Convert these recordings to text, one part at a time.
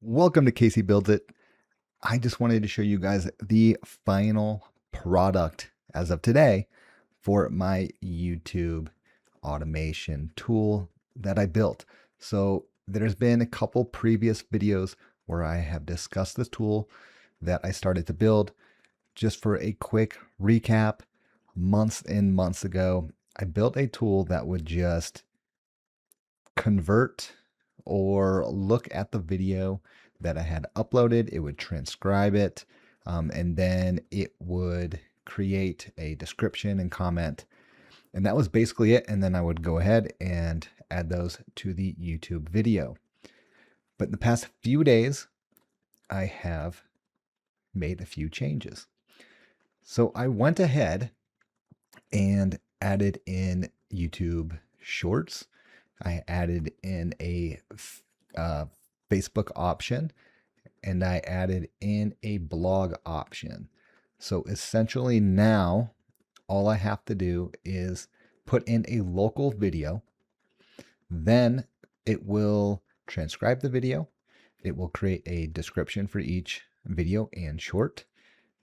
Welcome to Casey Builds It. I just wanted to show you guys the final product as of today for my YouTube automation tool that I built. So there's been a couple previous videos where I have discussed this tool that I started to build. Just for a quick recap, months and months ago, I built a tool that would just convert or look at the video that I had uploaded. It would transcribe it, and then it would create a description and comment. And that was basically it. And then I would go ahead and add those to the YouTube video. But in the past few days, I have made a few changes. So I went ahead and added in YouTube Shorts. I added in a Facebook option, and I added in a blog option. So essentially now all I have to do is put in a local video. Then it will transcribe the video. It will create a description for each video and short.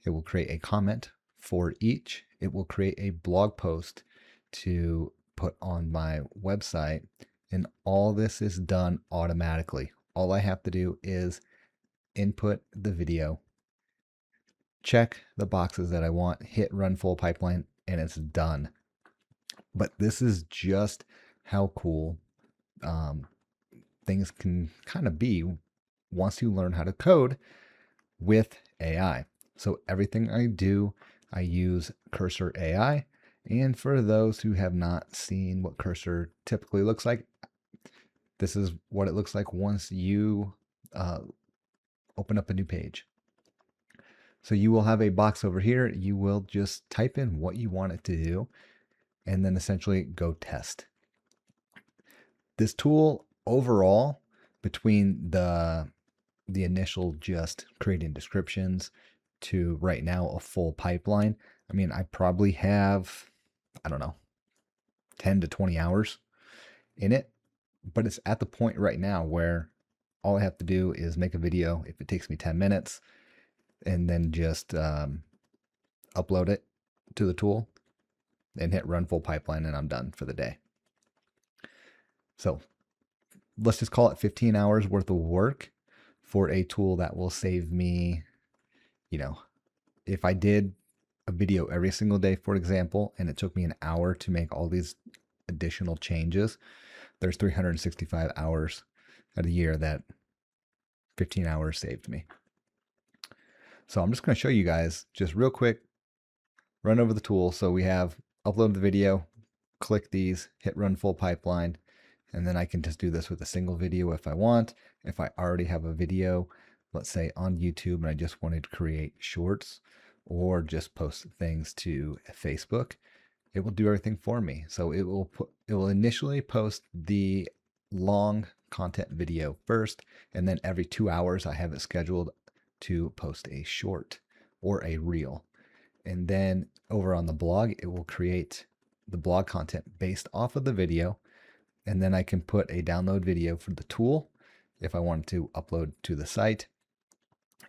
It will create a comment for each. It will create a blog post to put on my website. And all this is done automatically. All I have to do is input the video, check the boxes that I want, hit run full pipeline, and it's done. But this is just how cool things can kind of be once you learn how to code with AI. So everything I do, I use Cursor AI. And for those who have not seen what Cursor typically looks like, this is what it looks like once you open up a new page. So you will have a box over here. You will just type in what you want it to do and then essentially go test. This tool overall, between the initial just creating descriptions to right now a full pipeline, I mean, I probably have, I don't know, 10 to 20 hours in it. But it's at the point right now where all I have to do is make a video if it takes me 10 minutes and then just upload it to the tool and hit run full pipeline, and I'm done for the day. So let's just call it 15 hours worth of work for a tool that will save me, if I did a video every single day, for example, and it took me an hour to make all these additional changes, there's 365 hours out of the year that 15 hours saved me. So I'm just going to show you guys just real quick, run over the tool. So we have upload the video, click these, hit run full pipeline, and then I can just do this with a single video if I want. If I already have a video, let's say on YouTube, and I just wanted to create shorts or just post things to Facebook, it will do everything for me. So it will initially post the long content video first, and then every 2 hours I have it scheduled to post a short or a reel. And then over on the blog, it will create the blog content based off of the video. And then I can put a download video for the tool if I wanted to upload to the site.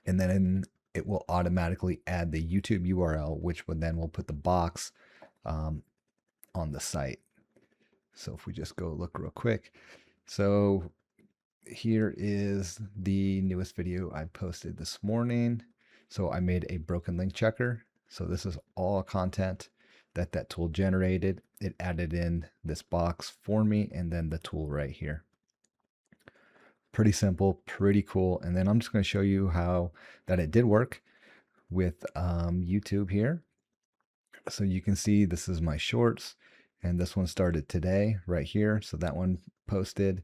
And then it will automatically add the YouTube URL, which would then will put the box on the site. So if we just go look real quick. So here is the newest video I posted this morning. So I made a broken link checker. So this is all content that tool generated. It added in this box for me and then the tool right here. Pretty simple, pretty cool. And then I'm just going to show you how that it did work with YouTube here. So you can see this is my shorts, and this one started today right here. So that one posted,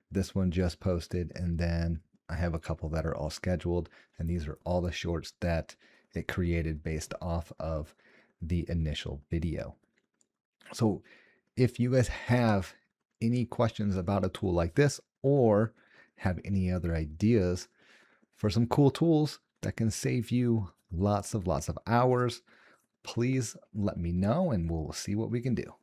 this one just posted, and then I have a couple that are all scheduled, and these are all the shorts that it created based off of the initial video. So if you guys have any questions about a tool like this, or have any other ideas for some cool tools that can save you lots of hours, please let me know and we'll see what we can do.